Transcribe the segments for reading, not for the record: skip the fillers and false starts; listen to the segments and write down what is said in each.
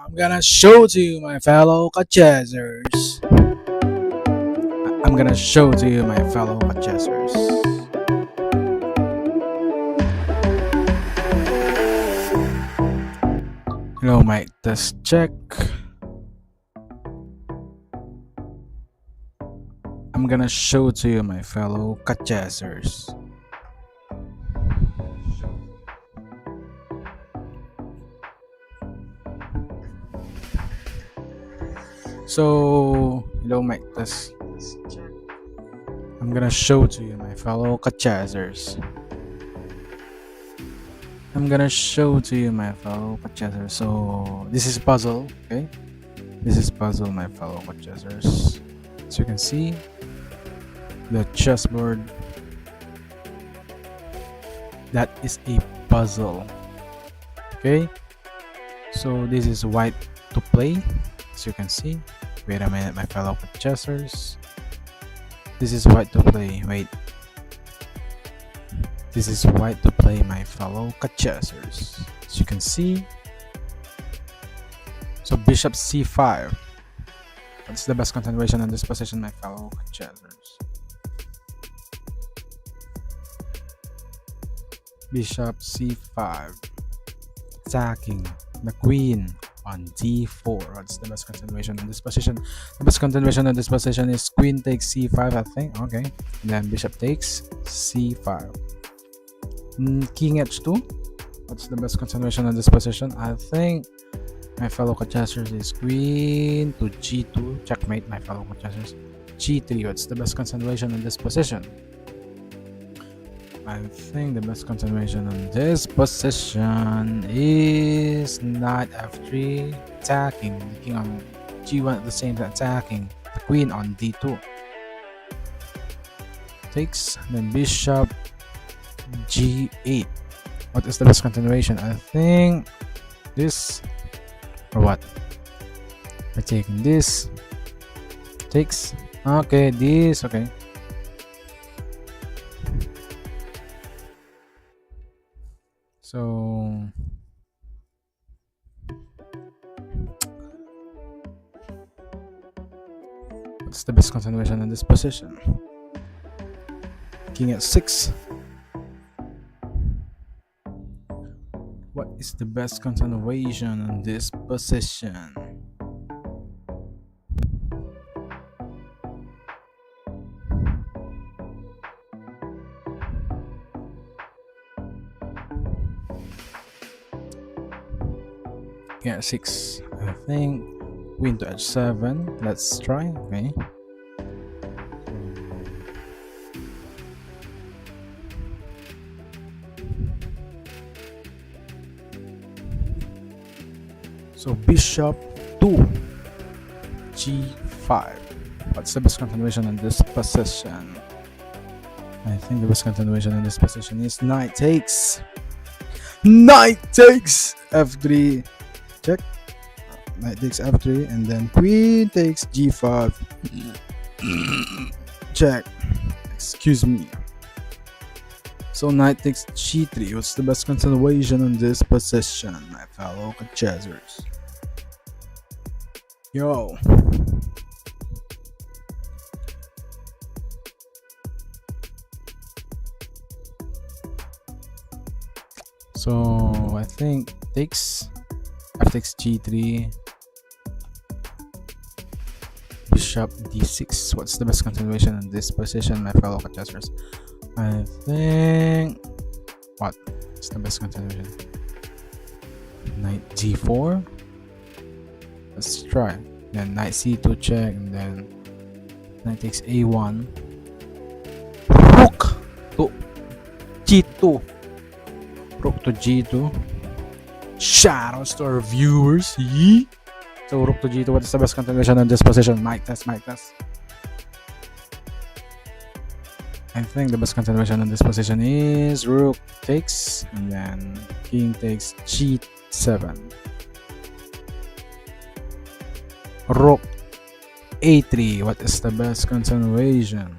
I'm gonna show to you, my fellow Kachezers. I'm gonna show to you, my fellow Kachezers. Hello, mic test check. I'm gonna show to you, my fellow Kachezers. So, hello, mic test check. I'm gonna show to you, my fellow Kachezers. I'm gonna show to you, my fellow Kachezers. So, this is puzzle, okay? This is puzzle, my fellow Kachezers. As you can see, the chessboard, that is a puzzle, okay? So this is white to play, as you can see. Wait a minute, my fellow Kachezers. This is white to play. Wait, this is white to play, my fellow Kachezers, as you can see. So bishop c5. What's the best continuation on this position, my fellow Kachezers? Bishop c5, attacking the queen on d4. What's the best continuation on this position? The best continuation on this position is queen takes c5, I think. Okay, and then bishop takes c5. King h2. What's the best continuation on this position? I think, my fellow Kachezers, is queen to g2, checkmate, my fellow Kachezers. g3. What's the best continuation on this position? I think the best continuation on this position is knight f3, attacking the king on g1 at the same time, attacking the queen on d2. Takes, then bishop g8. What is the best continuation? I think this, or what? We're taking this. Takes. Okay, this. Okay. So what's the best continuation in this position? King at 6. What is the best continuation in this position? King at 6. I think queen to h7. Let's try. Okay. So bishop to g5. What's the best continuation in this position? I think the best continuation in this position is knight takes. Knight takes f3. Check. Knight takes f3, and then queen takes g5. Check. Excuse me. So knight takes g3. What's the best continuation on this position, my fellow Kachezers? Yo. So I think takes, f takes g3, bishop d6. What's the best continuation in this position, my fellow Kachezers? I think, what's the best continuation? Knight g4. Let's try. Then knight c2 check, and then knight takes a1. Rook to g2. Rook to g2. Shoutouts to our viewers. Yee. So rook to g2. What is the best continuation in this position? Mic test, mic test. I think the best continuation in this position is rook takes, and then king takes g7. Rook a3. What is the best continuation?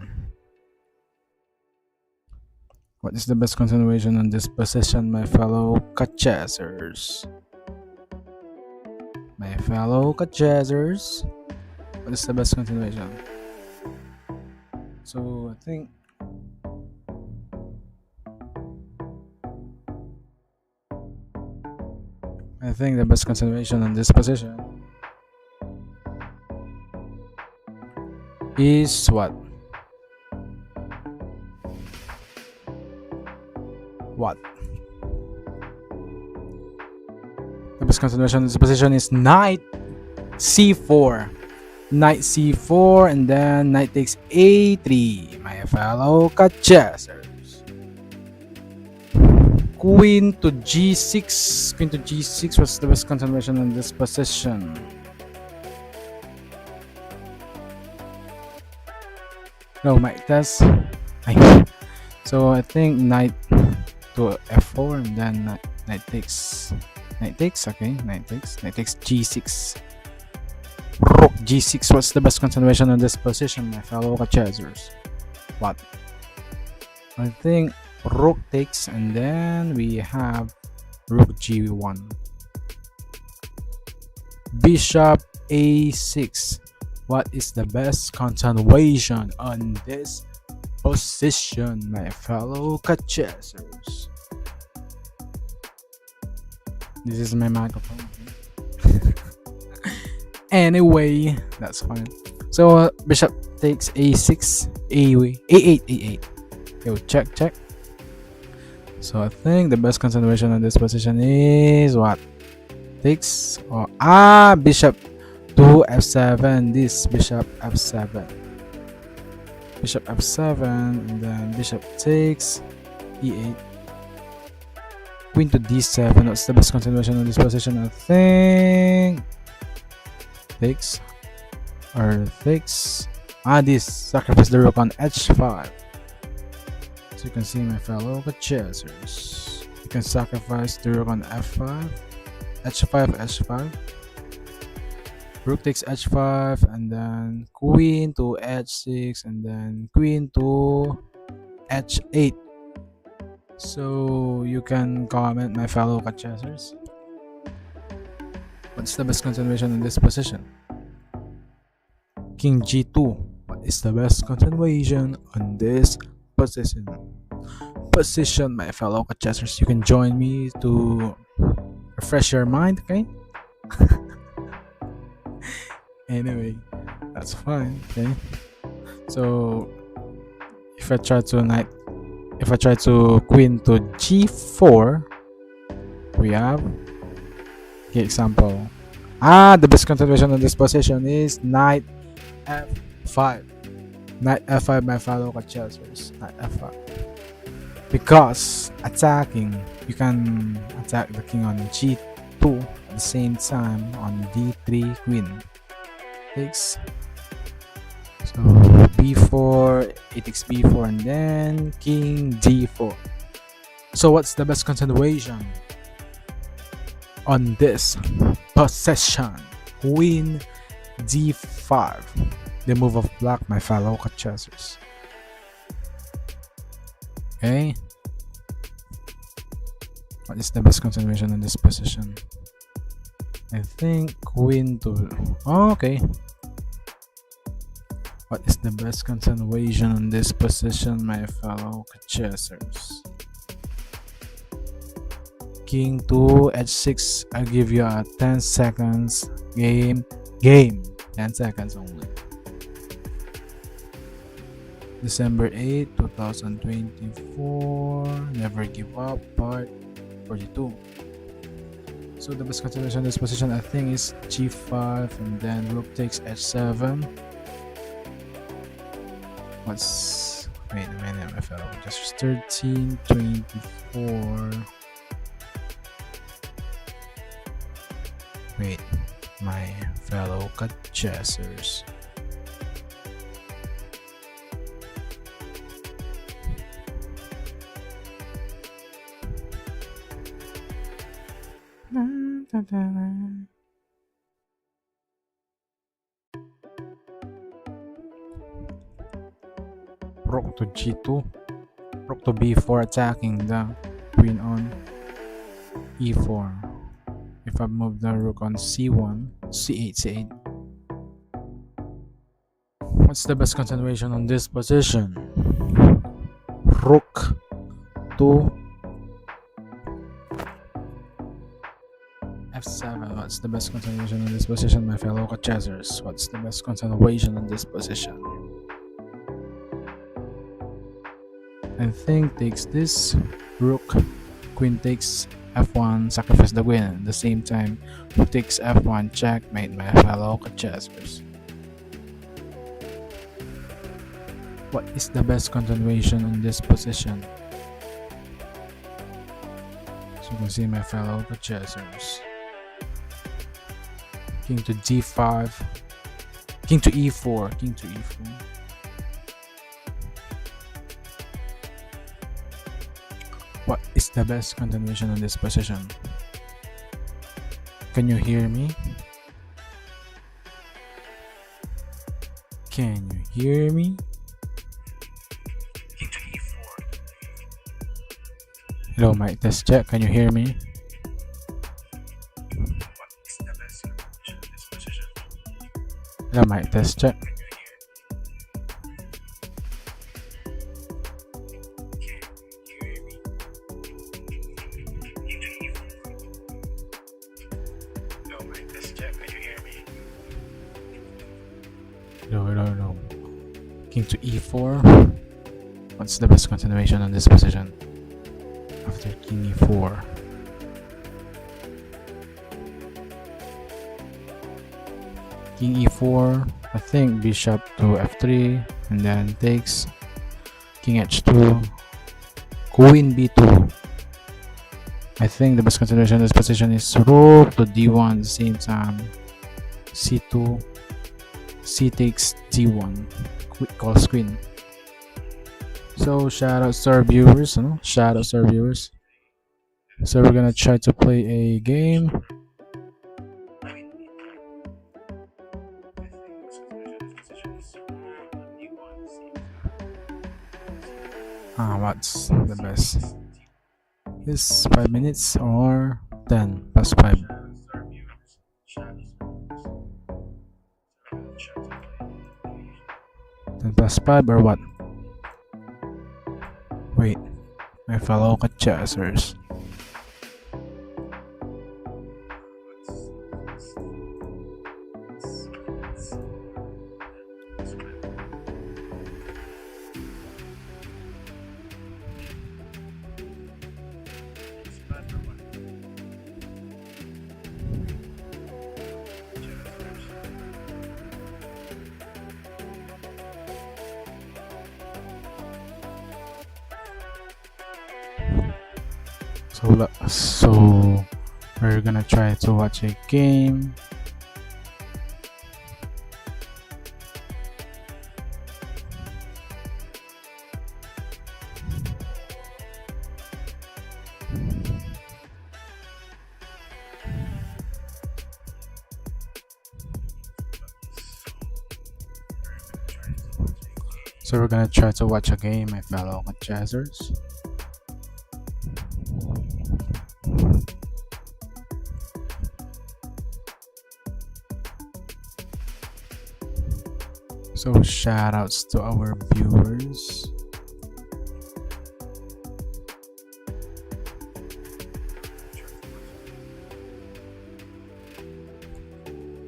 What is the best continuation in this position, my fellow Kachezers? my fellow chessers. What is the best continuation? So I think the best continuation on this position is what? What? The best continuation on this position is knight c4. Knight c4 and then knight takes a3, my fellow chessers. Queen to g6. Queen to g6 was the best continuation on this position. No, might test. So I think knight to f4 and then knight takes. Okay, knight takes g6. Rook g6 was the best continuation on this position, my fellow chessers. What? I think rook takes and then we have rook g1. Bishop a6. What is the best continuation on this position, my fellow chessers? This is my microphone. Anyway, that's fine. So bishop takes a6, a8. Yo, check. So I think the best continuation on this position is what? Takes or bishop to f7. This bishop f7. Bishop f7 and then bishop takes e8. Queen to d7. What's the best continuation on this position? I think takes. This sacrifice the rook on h5. So you can see, my fellow chessers, you can sacrifice the rook on f5, h5. Rook takes h5 and then queen to h6 and then queen to h8. So you can comment, my fellow chessers, what's the best continuation in this position? King g2. What is the best continuation on this position, my fellow chessers? You can join me to refresh your mind, okay? Anyway, that's fine, okay? So if I try to queen to g4, we have, okay, example. The best continuation on this position is knight f5. Knight f5, my fellow chessers. Knight f5. Because attacking, you can attack the king on g2 at the same time on d3 queen takes. So b4, it takes b4 and then king d4. So what's the best continuation on this position? Queen d5. The move of black, my fellow chessers. Okay. What is the best continuation in this position? I think queen to. Okay. What is the best continuation in this position, my fellow chessers? King to h6. I'll give you a 10 seconds game. 10 seconds only. December 8, 2024. Never give up, part 42. So the best continuation in this position, I think, is g5 and then rook takes h7. Wait a minute, my fellow. Just 1324. Wait, my fellow chessers. Rook to g2, rook to b4, attacking the queen on e4. If I move the rook on c1, c8, c8. What's the best continuation on this position? Rook to f7. What's the best continuation on this position, my fellow chessers? What's the best continuation on this position? I think takes this. Rook, queen takes f1, sacrifice the queen. At the same time, rook takes f1, checkmate, my fellow chessers. What is the best continuation on this position? So you can see, my fellow chessers. King to d5, king to e4, king to e4. What is the best continuation on this position? Can you hear me? Can you hear me? King to e4. Hello, mic test check. Can you hear me? What is the best continuation on this position? Hello, mic test check. No. King to e4. What's the best continuation on this position? After king e4. King e4. I think bishop to f3. And then takes king h2. Queen b2. I think the best continuation on this position is rook to d1 at the same time. c2. C takes d1. Quick calls queen. So shoutouts to our viewers, shoutouts to our viewers. So we're gonna try to play a game. What's the best? Is 5 minutes or 10 plus 5? 10 plus 5 or what? Wait, my fellow chessers. So we're gonna try to watch a game. So we're gonna try to watch a game, my fellow chessers. So shoutouts to our viewers.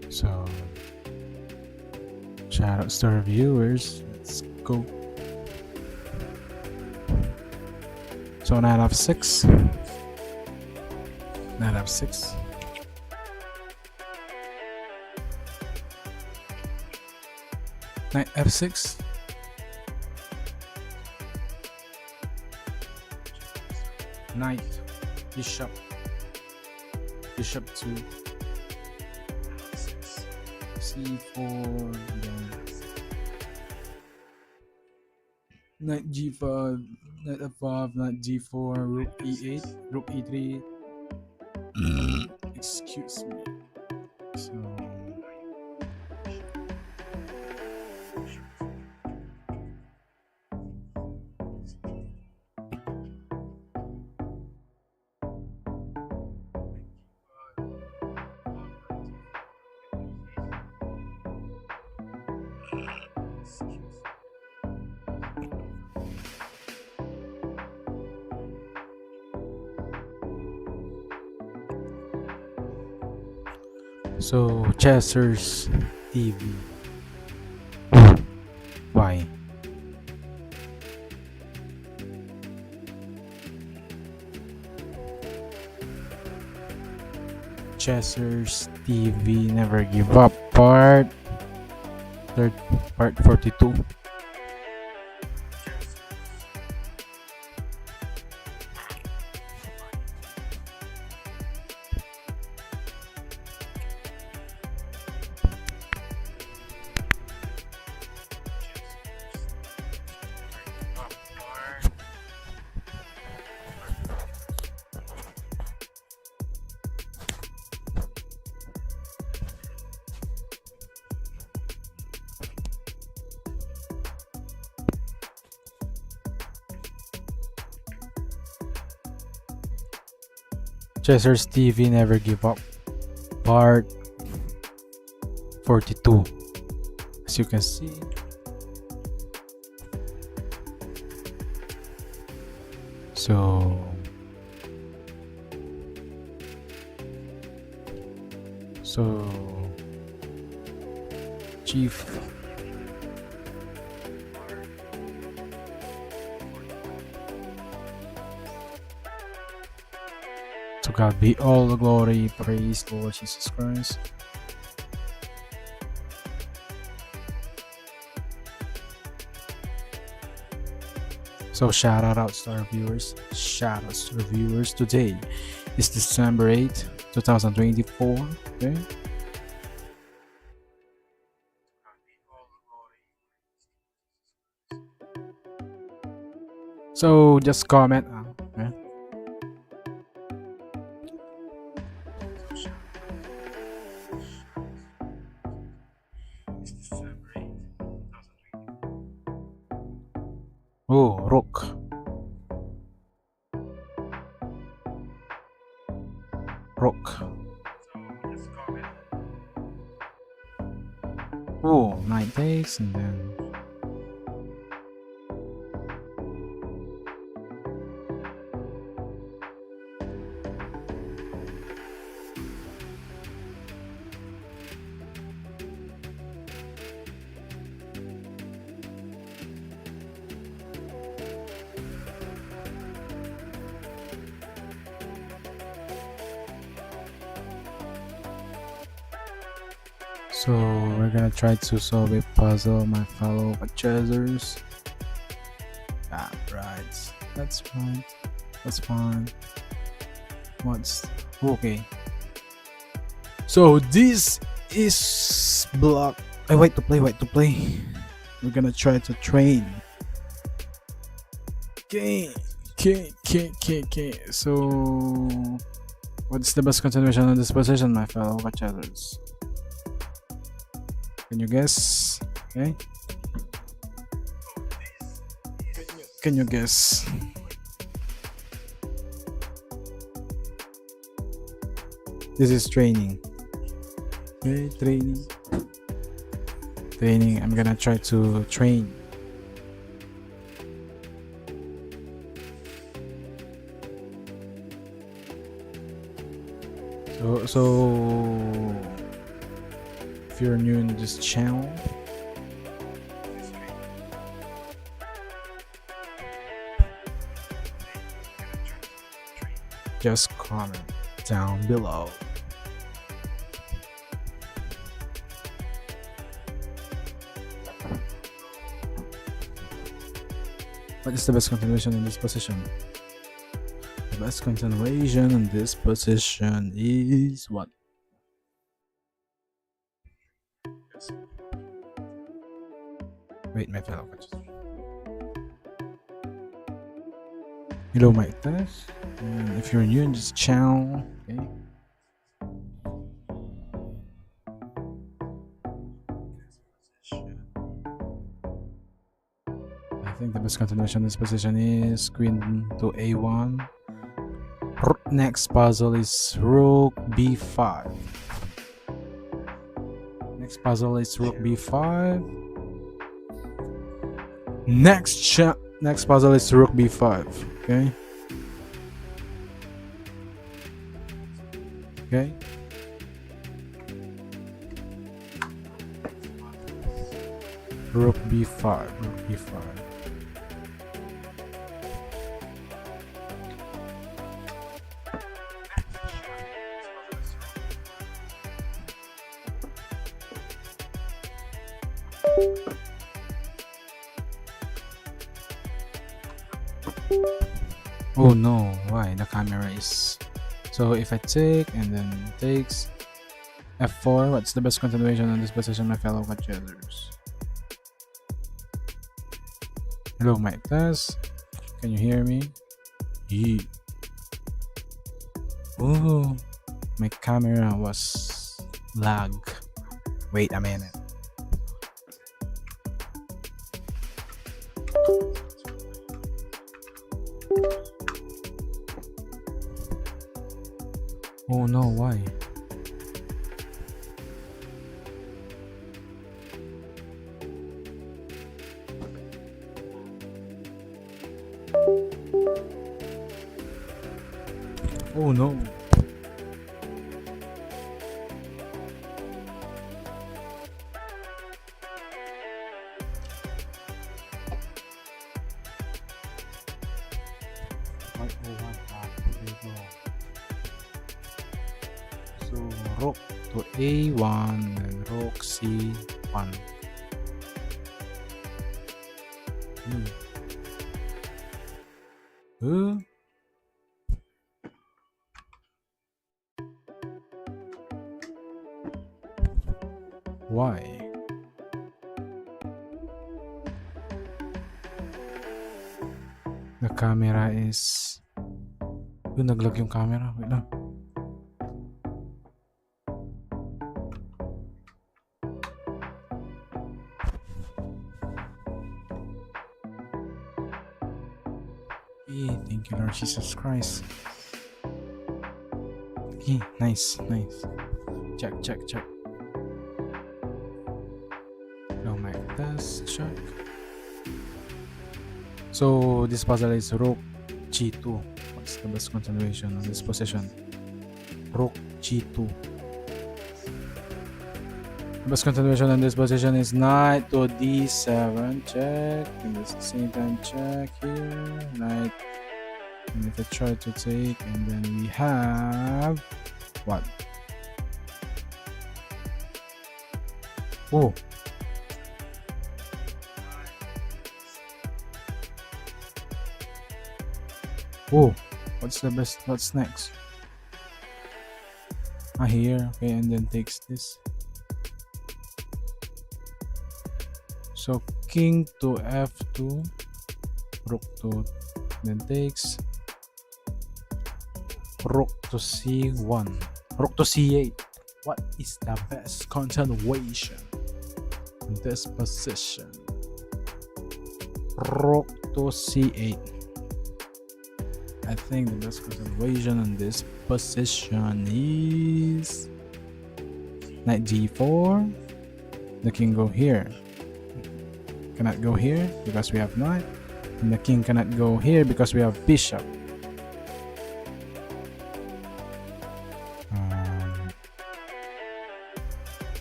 So shoutouts to our viewers. Let's go. So knight f6. Knight f6. Knight f6. Knight, bishop to c4, then knight g5, knight f5, knight g4, rook e8, rook e3. Excuse me. So So Chester's TV. Why? Chester's TV Never Give Up part 42. Chester's TV Never Give Up part 42. As you can see, so Chief to God be all the glory, praise Lord Jesus Christ. So shout out to our viewers. Shout out to our viewers. Today is December 8th, 2024. Okay. So just comment. Okay. Oh, Rook. Oh, 9 days and then so we're gonna try to solve a puzzle, my fellow purchasers. Right. That's fine. That's fine. What's okay? So this is block. Wait to play. We're gonna try to train. Okay. So what's the best continuation of this position, my fellow purchasers? Can you guess? Okay. Can you guess? This is training. Okay, training. I'm gonna try to train. So if you're new in this channel, just comment down below. What is the best continuation in this position? The best continuation in this position is what? Wait, my fellow coaches. Hello, my test. And if you're new in this channel, okay. I think the best continuation in this position is queen to a1. Next puzzle is rook b5. Next puzzle is rook b5. Next puzzle is rook b5. Okay. Rook b5. Rook b5. Oh no, why? The camera is... So if I take and then takes f4, what's the best continuation on this position, my fellow purchasers? Hello, mic test. Can you hear me? Yeah. Oh, my camera was lag. Wait a minute. Oh no, why? Oh no. So rook to a1 and rook c1. Why? The camera is... naglag yung camera. Wait lang. Hey, thank you, Lord Jesus Christ. Hey, nice. Check. No mic test, check. So this puzzle is rook g2. What's the best continuation on this position? Rook g2. The best continuation on this position is knight to d7. Check. And at the same time, check here. Knight. And if I try to take, and then we have what? Oh. Oh, what's the best? What's next? Here, okay, and then takes this. So king to f2, rook to, then takes, rook to c1, rook to c8. What is the best continuation in this position? Rook to c8. I think the best continuation on this position is knight g4. The king go here. Cannot go here because we have knight. And the king cannot go here because we have bishop.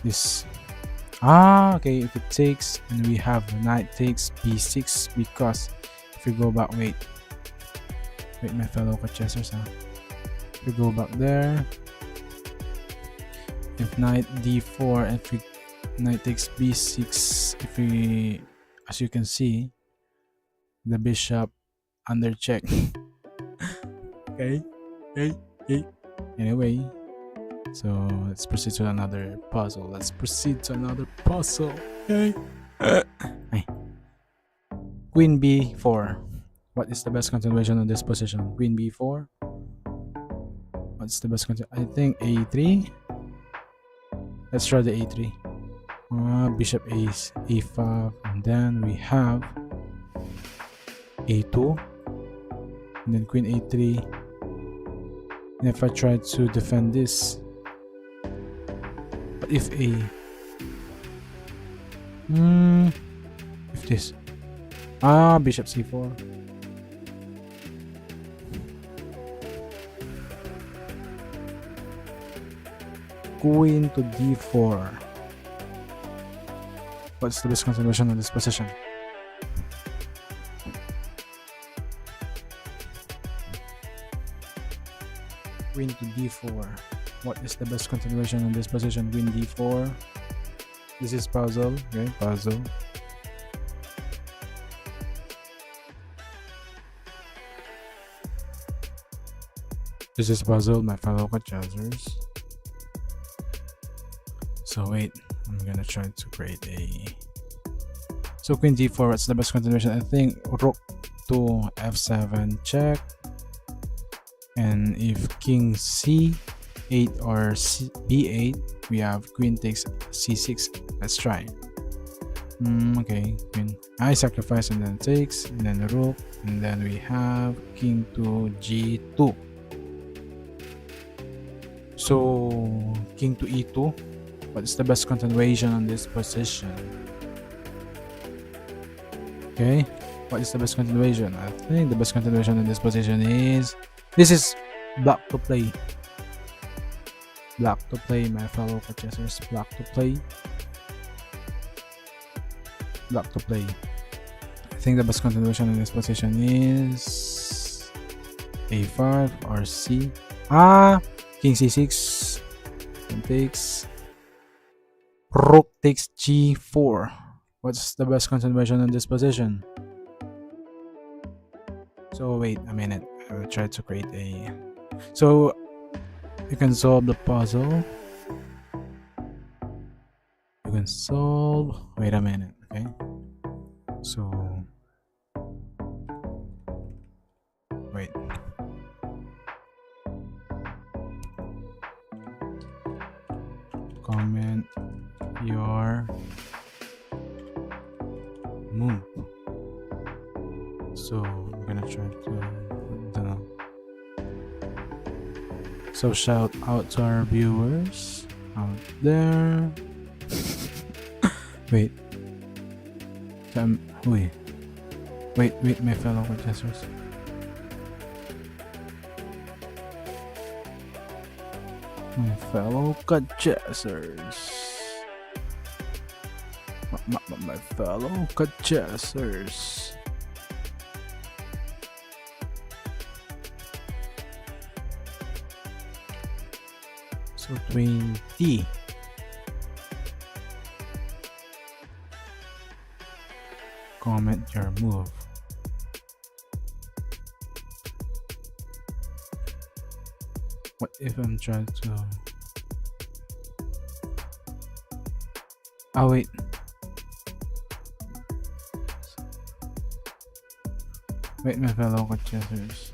This. Okay. If it takes, and we have knight takes b6 because if we go back, wait, my fellow purchasers, if we go back there, if knight d4, if we knight takes b6, if we, as you can see, the bishop under check. okay. Anyway, so let's proceed to another puzzle. Okay. Queen b4. What is the best continuation on this position? Queen b4. What's the best continuation? I think a3. Let's try the a3. Bishop a5, and then we have a2, and then queen a3. And if I try to defend this, but if if this, bishop c4. Queen to d4. What's the best continuation on this position? Queen to d4. What is the best continuation on this position? Queen d4. This is puzzle. Okay, puzzle. This is puzzle, my fellow chessers. So wait, I'm gonna try to create a. So queen d4. What's the best continuation? I think rook to f7 check. And if king c8 or b8, we have queen takes c6. Let's try. Okay, queen. I sacrifice and then takes, and then rook, and then we have king to g2. So king to e2. What's the best continuation on this position? Okay, what is the best continuation? I think the best continuation in this position is this is black to play. Black to play, my fellow chessers. Black to play. Black to play. I think the best continuation in this position is a5 or c. King c6. King takes. Rook takes g4. What's the best continuation in this position? So wait a minute. I will try to create a. So you can solve the puzzle. You can solve. Wait a minute. Okay. So wait. Comment your move. So I'm gonna try to so shout out to our viewers out there. Wait, wait, my fellow contestants. My fellow contestants. My fellow contestants. So 20. Comment your move. What if I'm trying to... Oh wait. Wait, my fellow contestants.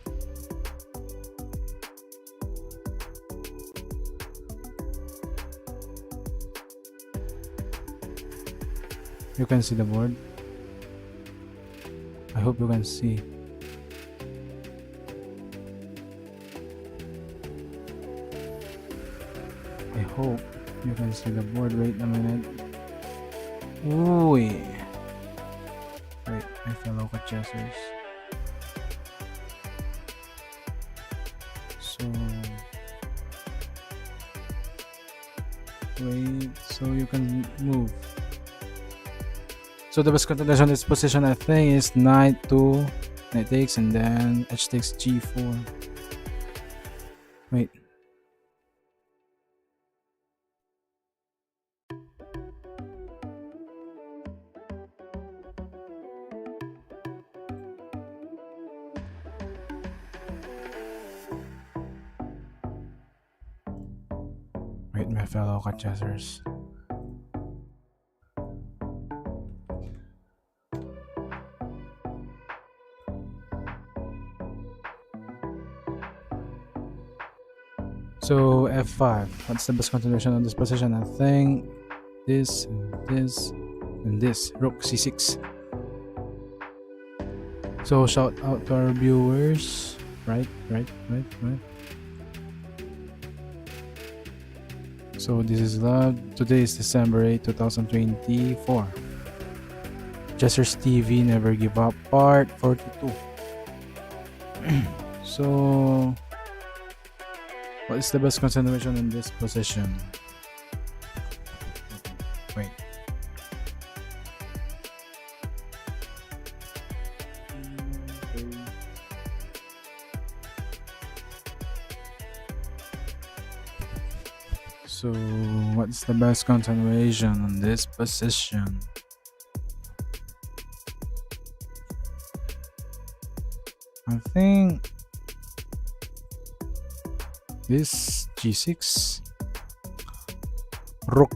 You can see the board. I hope you can see. I hope you can see the board. Wait a minute. Ooh. Wait, my fellow chessers. So wait, so you can move. So the best continuation in this position, I think, is knight to knight takes and then h takes g4. Wait. Wait, my fellow chessers. So f5. What's the best continuation on this position? I think this and this and this. Rook c6. So shout out to our viewers. Right. So this is live. Today is December 8, 2024. Jessers TV Never Give Up Part 42. So what is the best continuation in this position? Wait. So what's the best continuation on this position? I think this g6, rook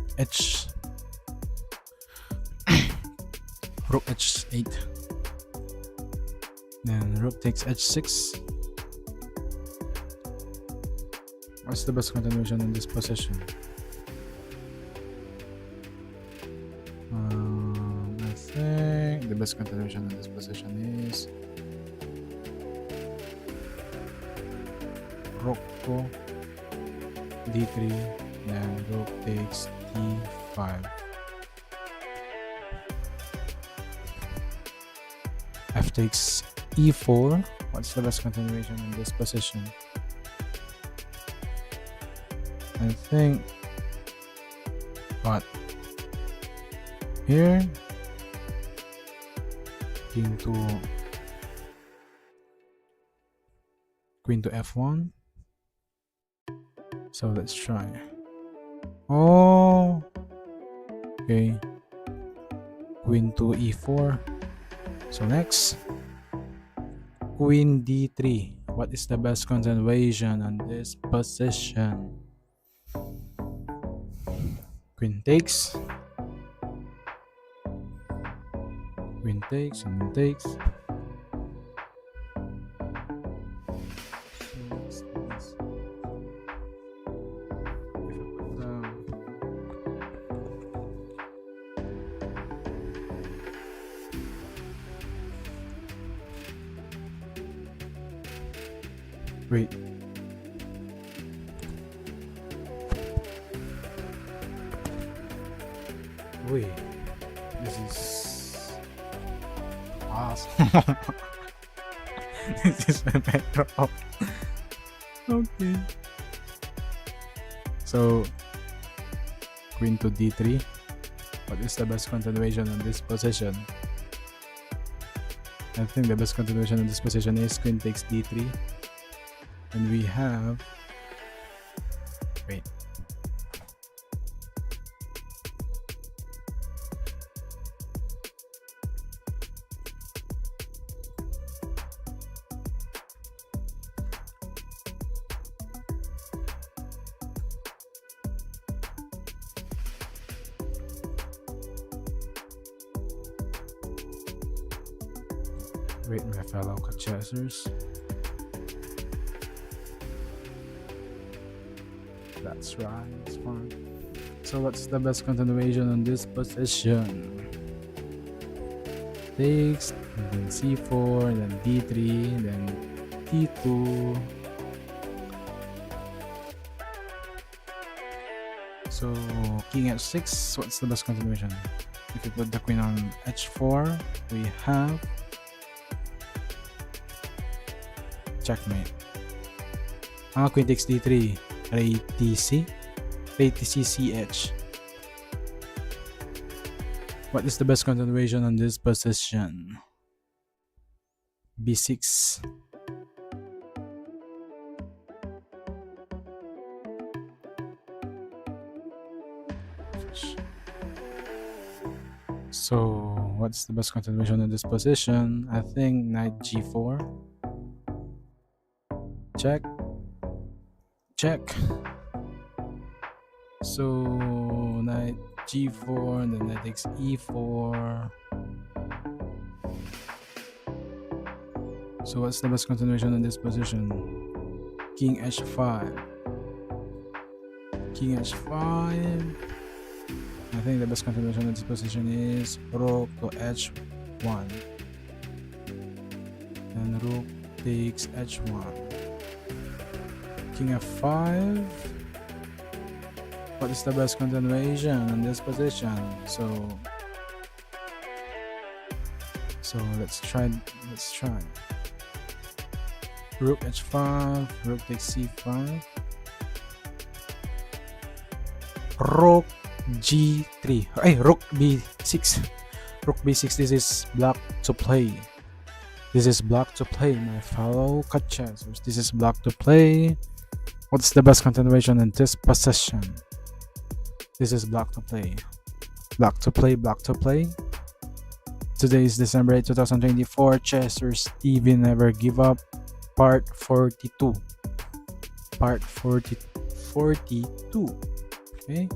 rook h8, then rook takes h6. What's the best continuation in this position? I think the best continuation in this position is rook to d3, then rook takes d5. F takes e4. What's the best continuation in this position? I think but here queen to f1. So let's try. Oh, okay, queen to e4. So next, queen d3. What is the best continuation on this position? Queen takes, and then takes. Wait. Wait. This is awesome. This is my better off. Okay. So queen to d3. What is the best continuation on this position? I think the best continuation on this position is queen takes d3. And we have, wait, my fellow chessers. That's right, it's fine. So what's the best continuation on this position? Takes, and then c4, and then d3, then d2. So king h6, what's the best continuation? If you put the queen on h4, we have checkmate. Queen takes d3. Rey TC CH. What is the best continuation on this position? b6. So what's the best continuation on this position? I think knight g4. Check. So knight g4, and then knight takes e4. So what's the best continuation in this position? King h5. I think the best continuation in this position is rook to h1, and rook takes h1. King f5. What is the best continuation in this position? So let's try. Rook h5, rook takes c5, rook g3. Rook b6. Rook b6. This is black to play. My fellow chessers. This is black to play. What's the best continuation in this position? This is block to play. Block to play, block to play. Today is December 8, 2024. Chester's TV Never Give Up, part 42. Part 42. Okay.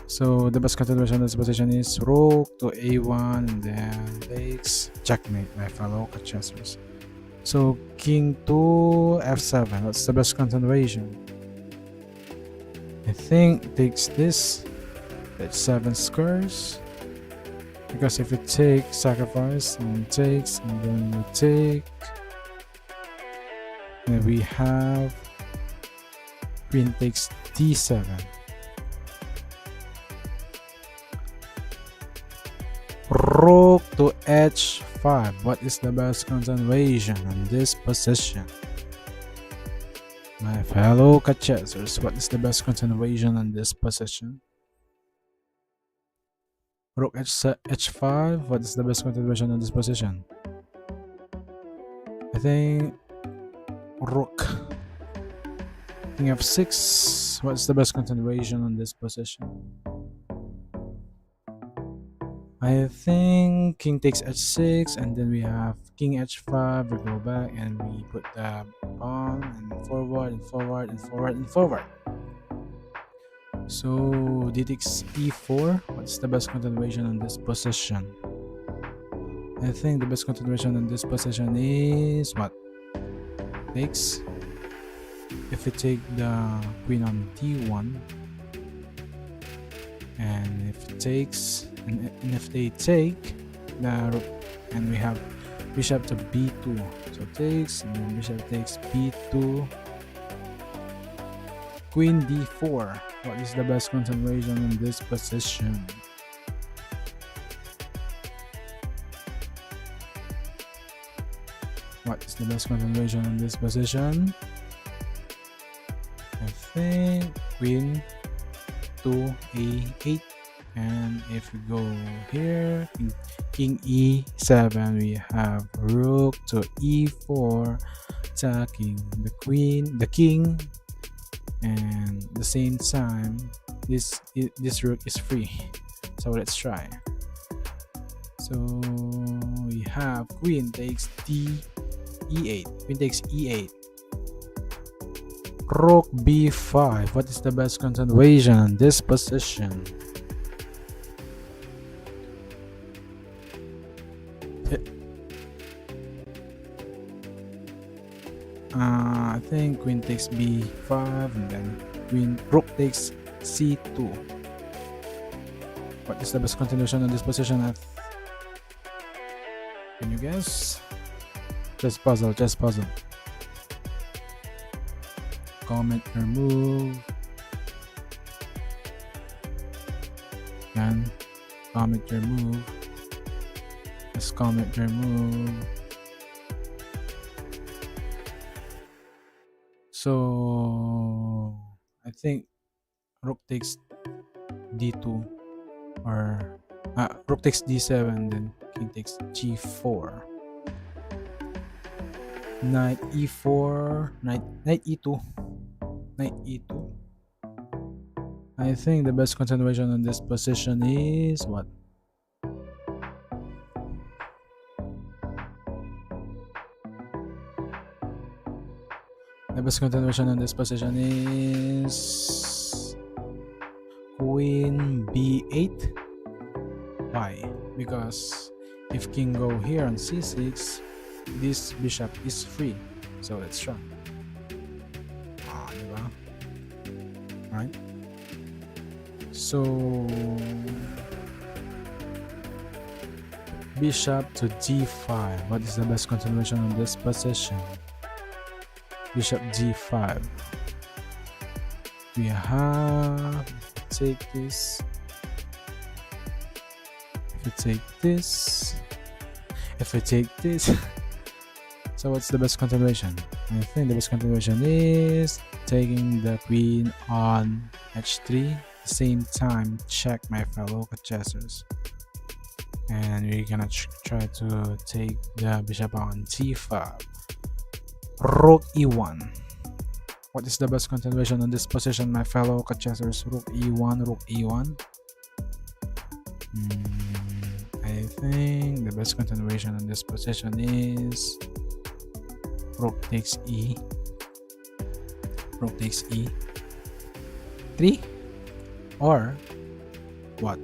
So the best continuation of this position is rook to a1 and then takes checkmate, my fellow Chessers. So king to f7. What's the best continuation? I think takes this. That's 7 squares. Because if it takes sacrifice and takes and then we take, and we have queen takes d7. Rook to h5. What is the best continuation on this position? My fellow Chessers, what is the best continuation on this position? Rook h5. What is the best continuation on this position? I think rook king f6. What's the best continuation on this position? I think king takes h6 and then we have king h5. We go back and we put the pawn and forward and forward and forward and forward. So d takes e4. What's the best continuation on this position? I think the best continuation on this position is what? Takes. If we take the queen on d1, and if it takes, and if they take the rook, and we have bishop to b2, so takes, and then bishop takes b2, queen d4. What is the best continuation in this position? What is the best continuation in this position? I think queen to a8, and if we go here, king e7, we have rook to e4, attacking the queen, the king, and at the same time this rook is free. So let's try. So we have queen takes e8, queen takes e8, rook b5. What is the best continuation on this position? I think queen takes b5 and then rook takes c2. What is the best continuation on this position? Can you guess? Just puzzle. Comment your move. Again, comment your move. Just comment your move. So I think rook takes d2, or rook takes d7, then king takes g4, knight e4, knight e2, knight e2. I think the best continuation on this position is what? The best continuation on this position is queen b8. Why? Because if king go here on c6, this bishop is free. So let's try. Diba? Right? So bishop to d5. What is the best continuation on this position? Bishop g5. We have, take this. If we take this, if we take this. So what's the best continuation? I think the best continuation is taking the queen on h3. At the same time, check, my fellow Chessers. And we're gonna try to take the bishop on t5. Rook e1. What is the best continuation on this position, my fellow chessers? Rook e1, rook e1. I think the best continuation on this position is rook takes e. Rook takes e3, or what?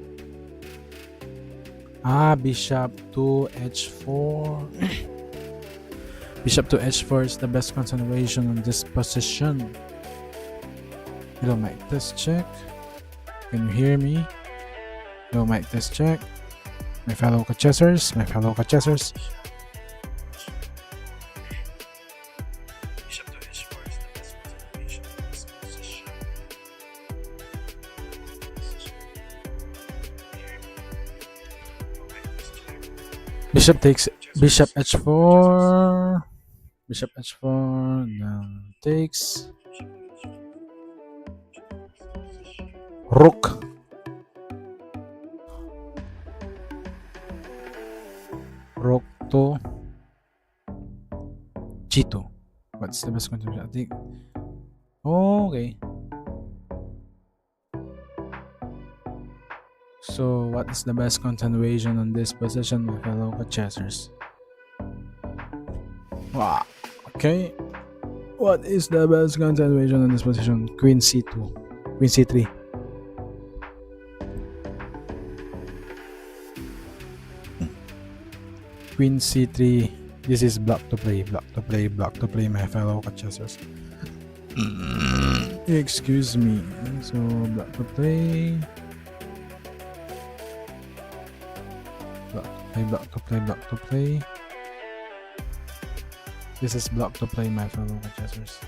Bishop to h4. Bishop to h4 is the best continuation on this position. Hello, mic test check. Can you hear me? Hello, mic test check. My fellow chessers. Bishop to h4 is the best continuation on this position. Bishop takes bishop h4. Bishop h4 now takes rook to g2. What's the best continuation? I think. Oh, okay. So what is the best continuation on this position, my fellow chessers? Wow. Okay. What is the best continuation on this position? Queen c2, queen c3. Queen c3. This is block to play, my fellow chessers. Excuse me. So block to play. Block to play. This is block to play, my fellow chessers.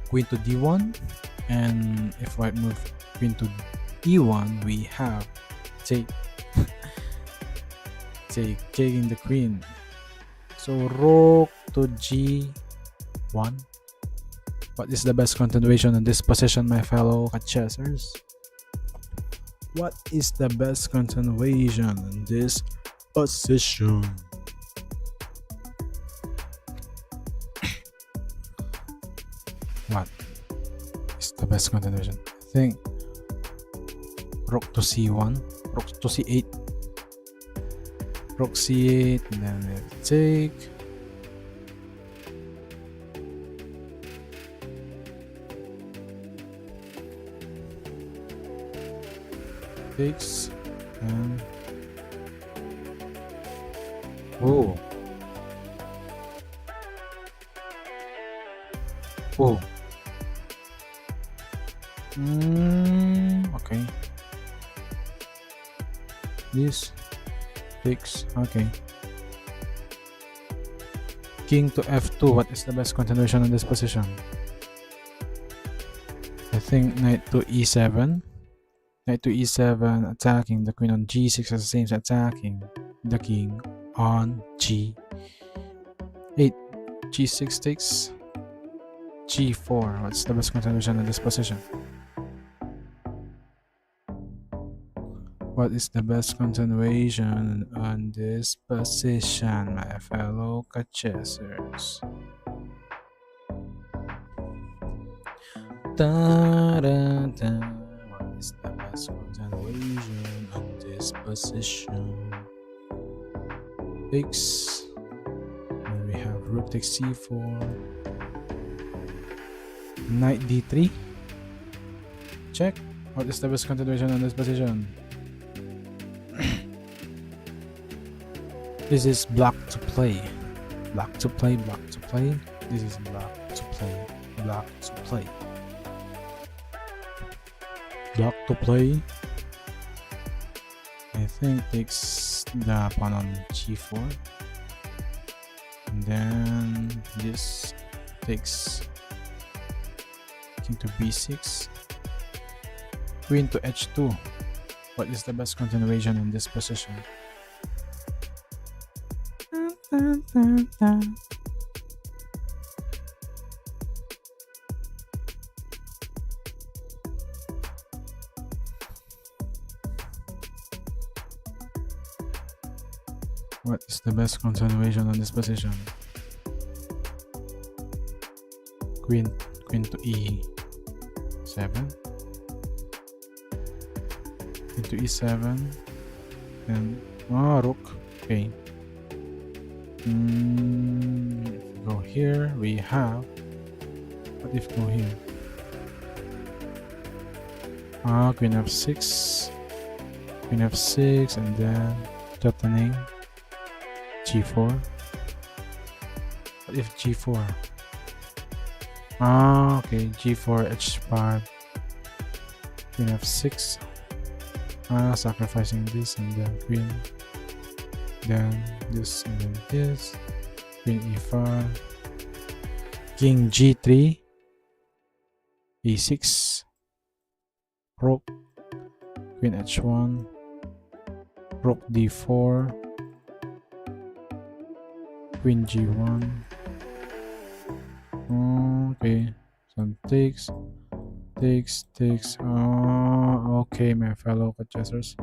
Queen to d1, and if white move queen to e1, we have taking the queen. So rook to g1. What is the best continuation on this position, my fellow chessers? What is the best continuation on this position? What is the best continuation? I think rook to c1, rook to c8, rook c8, and then we take takes and oh okay, this takes. Okay, king to f2. What is the best continuation on this position? I think knight to e7. Knight to e7, attacking the queen on g6 as the same as attacking the king on g8. g6 takes g4. What's the best continuation in this position? What is the best continuation on this position, my fellow chessers? What is the best continuation on this position? Takes, and we have rook takes c4, knight d3. Check. What is the best continuation on this position? This is block to play. Block to play. This is block to play. Block to play. Block to play. I think takes the pawn on g4. And then this takes king to b6. Queen to h2. What is the best continuation in this position? What is the best continuation on this position? Queen to e7. Queen to e7. And rook. Okay. Go here. We have. What if go here? Queen f6. Queen f6, and then threatening g4. What if g4? Okay, g4, h5, queen f6. Sacrificing this, and then queen, then this, and then this, queen e5, king g3, e6, rook, queen h1, rook d4, queen g1. Okay, so takes. Okay, my fellow cat-chasers.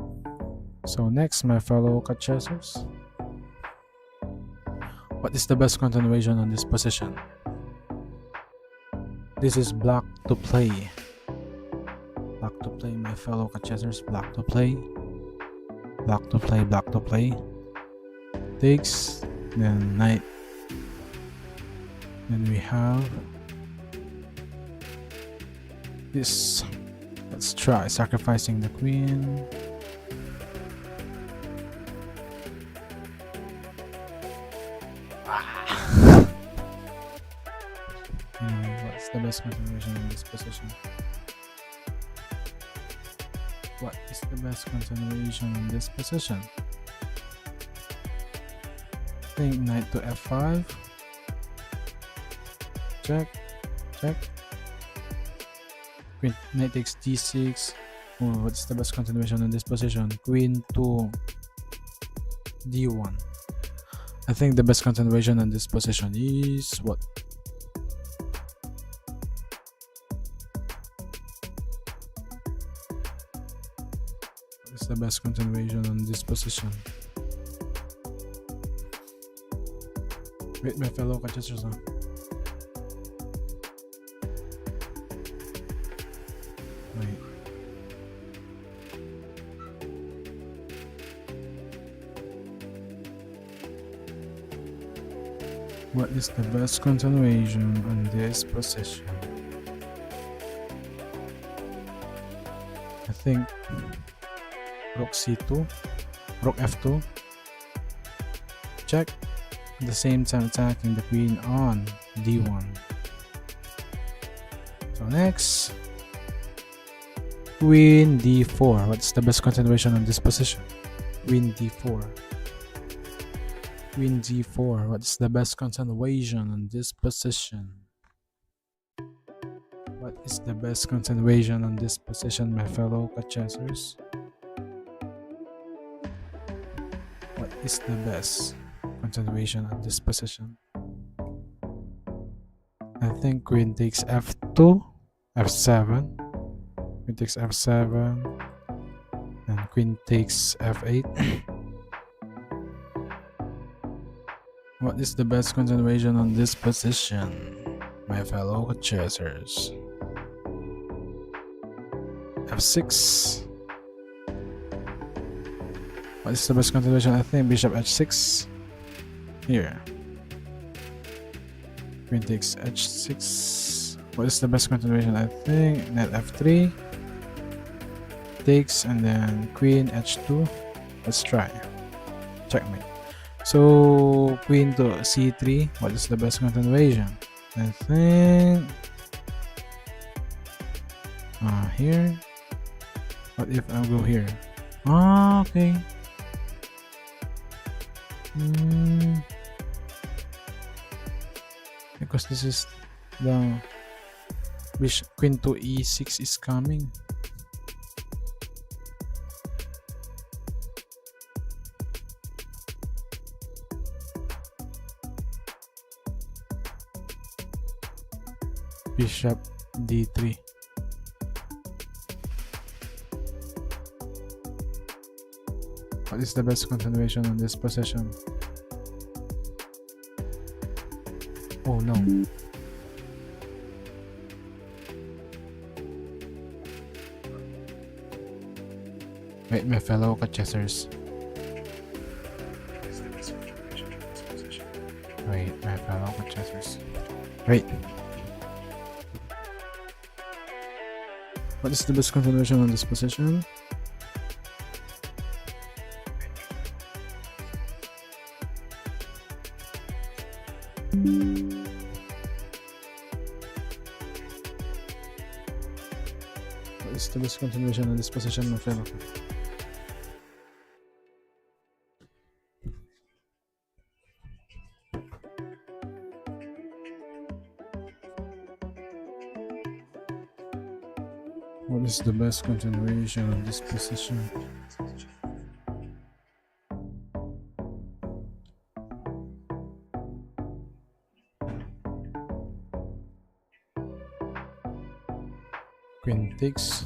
So next, my fellow cat-chasers, what is the best continuation on this position? This is black to play. Black to play, my fellow cat-chasers. Black to play. Black to play. Black to play. Takes. Then knight. Then we have this. Let's try sacrificing the queen. What's the best continuation in this position? What is the best continuation in this position? I think knight to f5. Check. Queen, knight takes d6. What's the best continuation in this position? Queen to d1. I think the best continuation in this position is what? What is the best continuation on this position? Wait, my fellow cat-chasers. What is the best continuation on this position? I think rook c2, rook f2. Check. At the same time attacking the queen on d1. So next, queen d4. What's the best continuation on this position? Queen d4. Queen g4. What's the best continuation on this position? What is the best continuation on this position, my fellow cat-chasers? What is the best continuation on this position? I think queen takes f2, f7. Queen takes f7, and queen takes f8. What is the best continuation on this position, my fellow chasers? f6. What is the best continuation? I think bishop h6. Here. Queen takes h6. What is the best continuation? I think knight f3. Takes, and then queen h2. Let's try. Checkmate. So queen to c3. What is the best continuation? I think here. What if I go here? Okay. Because this is the queen to e6 is coming. Bishop d3. What is the best continuation on this position? Oh no. Wait, my fellow chessers. Wait, my fellow chessers. Wait. What is the best continuation on this position? What is the best continuation on this position, my fellow? What is the best continuation of this position? Queen takes.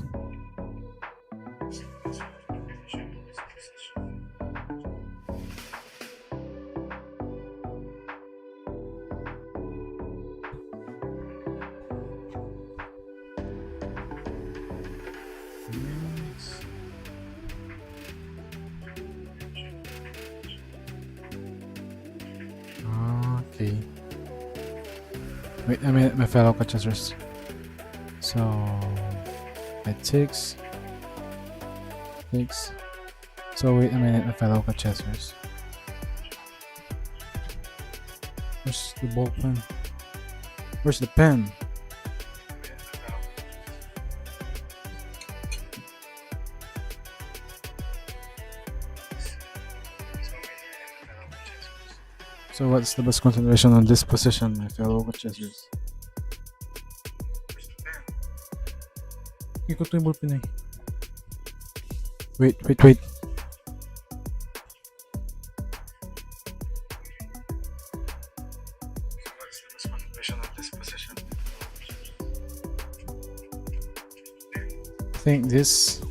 Okay. Wait a minute, my fellow chessers. So, it takes. So wait a minute, my fellow chessers. Where's the ball pen? Where's the pen? So what's the best continuation on this position, my fellow chessers? Ikot ko yung ballpen eh. Wait. I think this.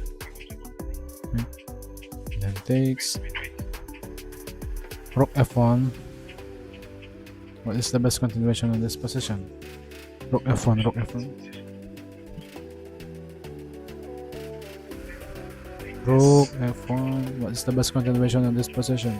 Then takes. Rook F1. What is the best continuation on this position? Rook F1. Rook F1. What is the best continuation on this position?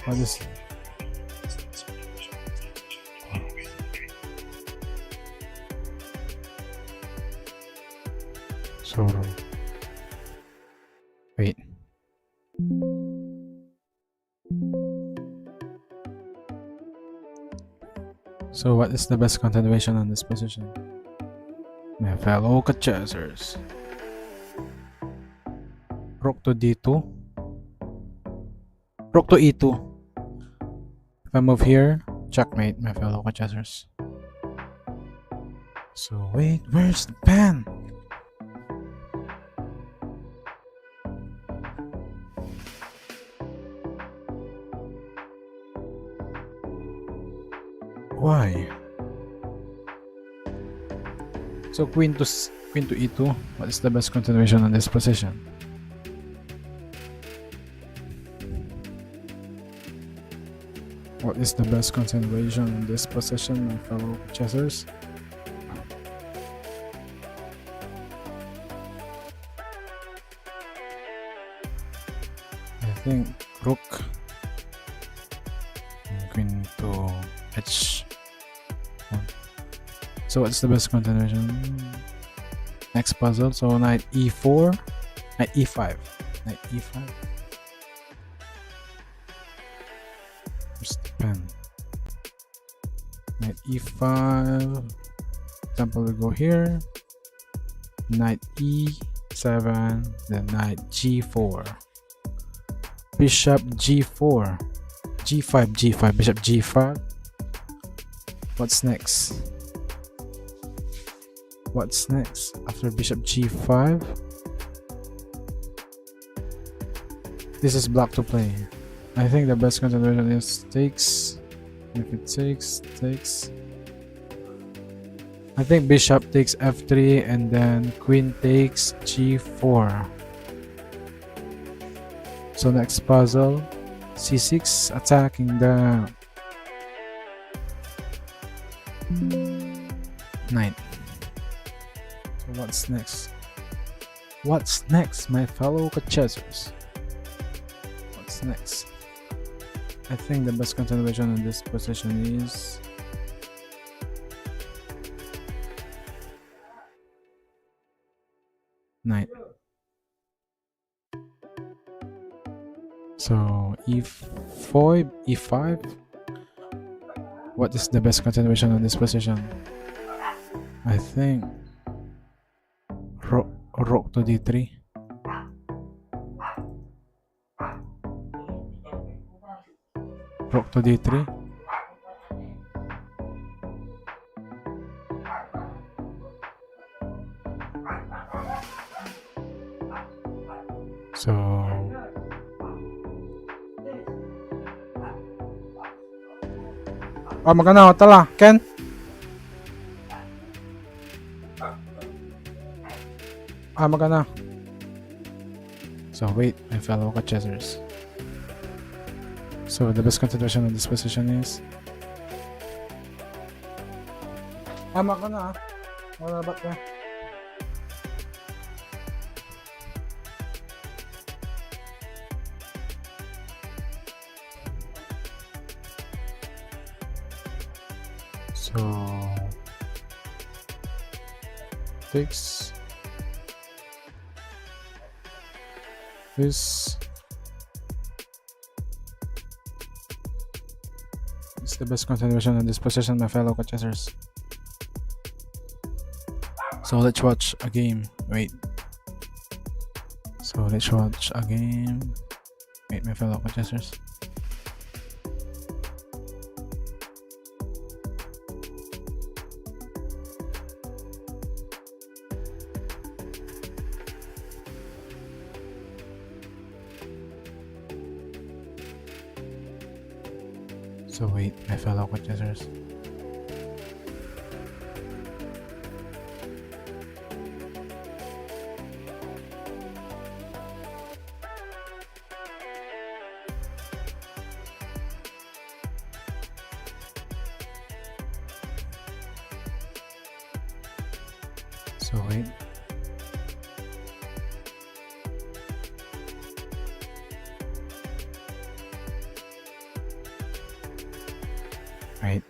What is wait. So what is the best continuation on this position? My fellow chessers. Rook to D2. Rook to E2. If I move here, checkmate, my fellow chessers. So wait, where's the pen? Why? So queen to E2. What is the best continuation on this position? What is the best continuation on this position, my fellow chessers? I think rook and queen to H1. So what's the best continuation? Next puzzle. So knight E4, knight E5, knight E5. Where's the pen? Knight E5. Example, we go here. Knight E7, then knight G4. Bishop G4. G5, bishop G5. What's next? What's next after bishop G5? This is black to play. I think the best continuation is takes. If it takes. I think bishop takes F3 and then queen takes G4. So next puzzle, c6 attacking the knight. So what's next? What's next, my fellow chessers? What's next? I think the best continuation in this position is knight. So e4, e5. What is the best continuation on this position? I think rook to d3. Rook to d3. So magana tala Ken. Magana. So wait, my fellow chessers. So the best continuation of this position is magana. Wala ba ka? So takes this is the best continuation of this position, my fellow chessers. So let's watch a game. Wait. So let's watch a game. Wait, my fellow chessers. So wait, my fellow chessers. So wait. Right.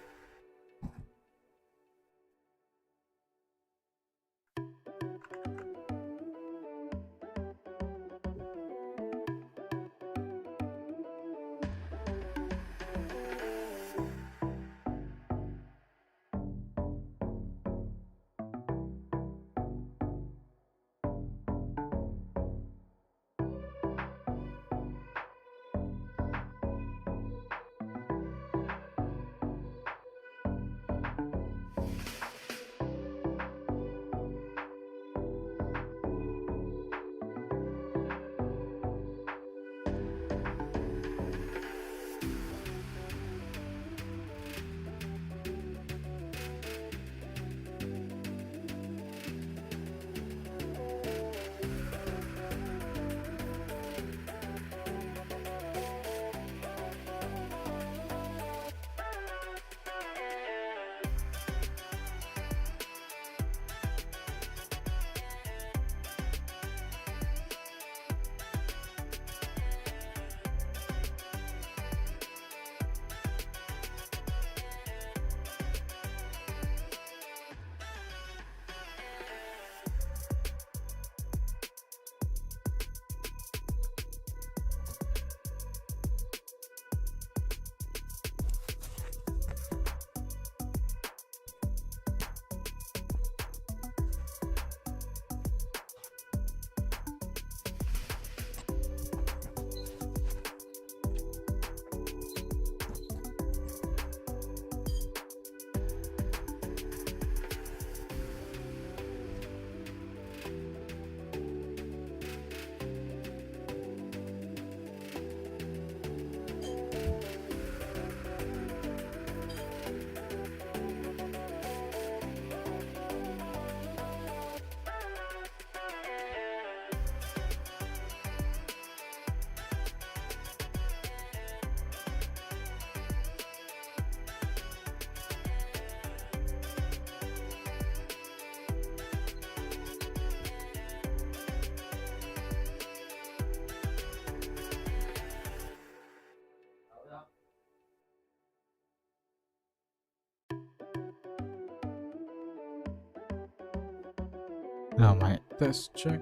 Now my test check.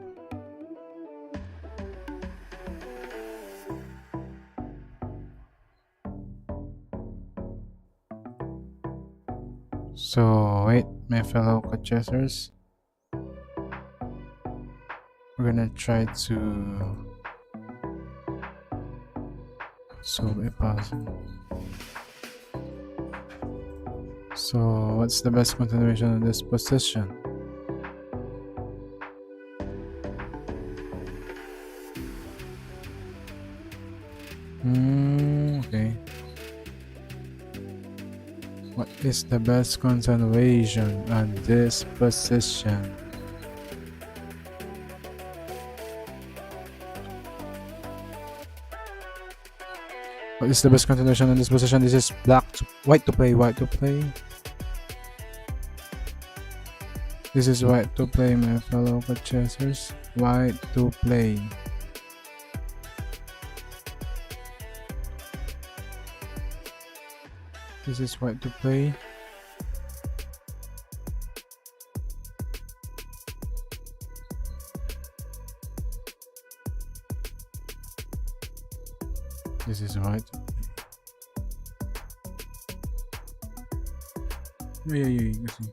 So wait, my fellow coachers, we're gonna try to solve a puzzle. So what's the best continuation of this position? Okay. What is the best continuation on this position? What is the best continuation on this position? This is white to play, white to play. This is white to play, my fellow purchasers. White to play. This is white to play. This is white. Yeah, kasi.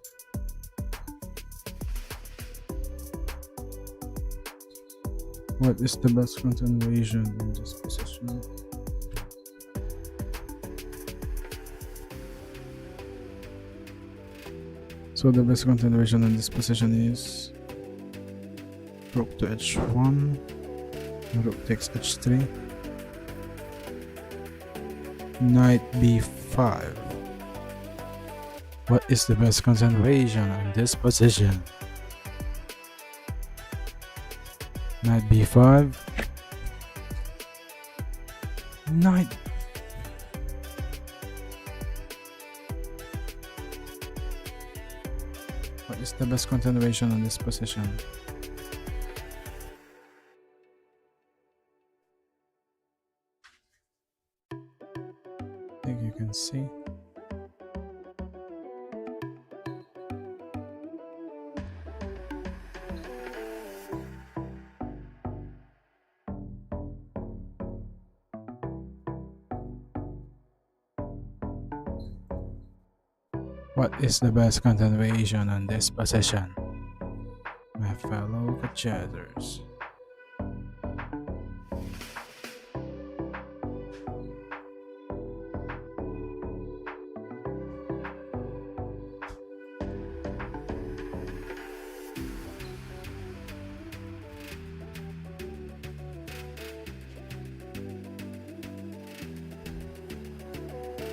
What is the best continuation in this position? So the best continuation in this position is rook to h1, rook takes h3, knight b5. What is the best continuation in this position? Knight b5, knight. What is the best continuation on this position? I think you can see. What is the best continuation on this position, my fellow coachers?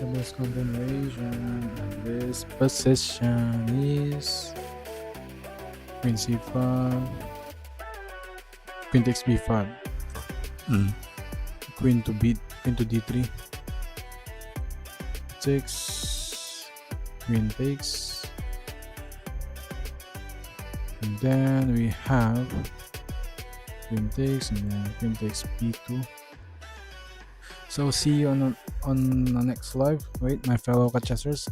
The best continuation on this position is queen c5, queen takes b5, queen to d3, takes, queen takes, and then we have queen takes, and then queen takes b2. So see you on the next live. Wait, my fellow coachers,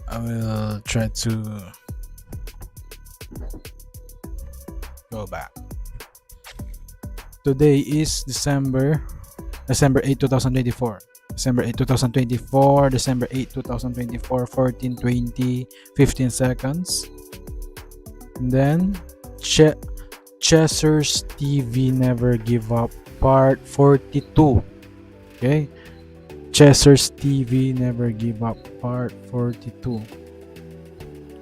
I will try to go back. Today is December 8, 2024. December 8, 2024, December 8, 2024, 14:20, 15 seconds. And then Chessers TV Never Give Up Part 42. Okay, Chessers TV Never Give Up Part 42.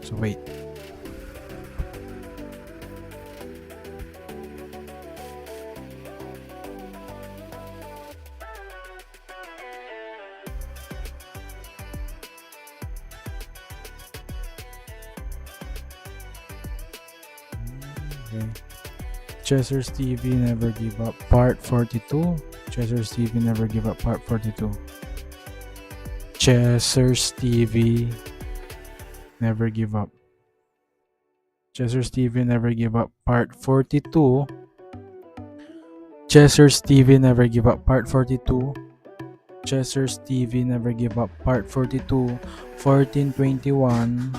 So wait. Okay. Chessers TV Never Give Up Part 42. Chessers TV Never Give Up Part 42. Chessers TV Never Give Up. Chessers TV Never Give Up Part 42. Chessers TV Never Give Up Part 42. Chessers TV Never Give Up Part 42. 14:21.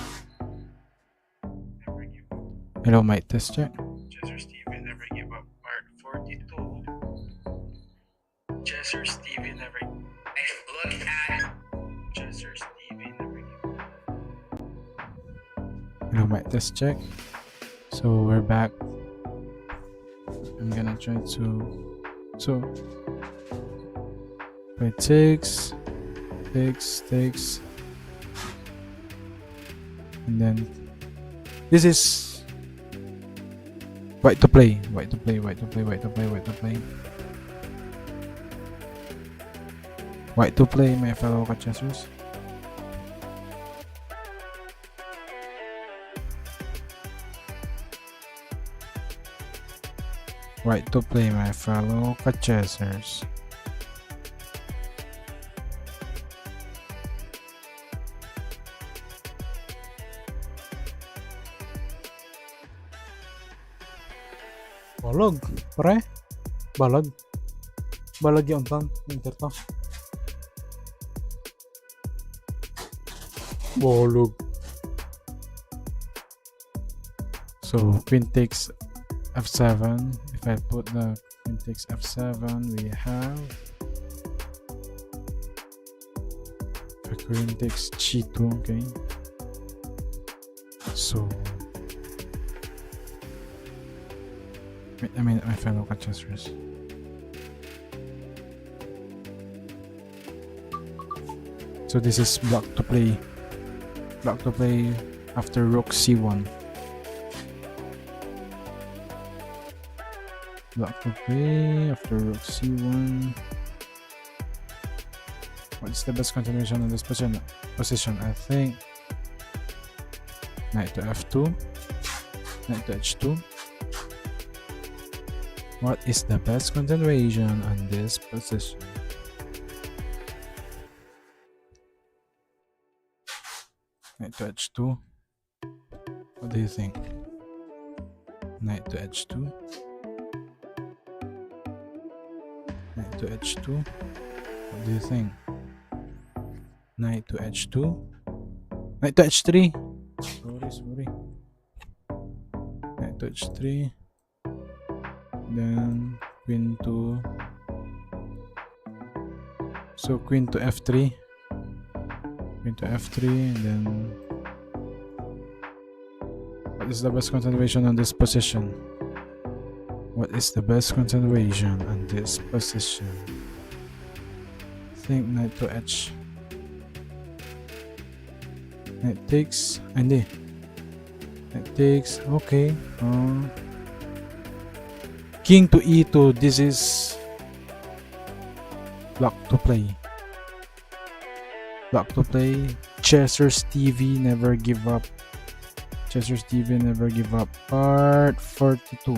Never give Hello, mic test check. Chester Stevie never give up. Part 42. Chester Stevie never. Look at Chester Stevie never give up. Hello, mic test check. So we're back. I'm gonna try to. So. It takes. And then. This is. White to play. White to play. White to play. White to play. White to play. White to play, my fellow Kachesers. White to play, my fellow Kachesers. Balag, pre. Balag. Balag yung tang. Interto. Balag. So, queen takes f7. If I put the queen takes f7, we have the queen takes g2, okay? So, I mean, my fellow Kachesers. So this is block to play. Block to play after rook c1. Block to play after rook c1. What is the best continuation in this position? I think knight to f2, knight to h2. What is the best continuation on this position? Knight to h2. What do you think? Knight to h2. Knight to h2. What do you think? Knight to h2. Knight to h3. Sorry. Knight to h3. Then queen to. So queen to f3. Queen to f3, and then what is the best continuation on this position? What is the best continuation on this position? I think knight to h. Knight takes. Hindi. Knight takes. Okay. King to e2. This is block to play. Block to play. Chester Stevie never give up. Chester Stevie never give up. Part 42.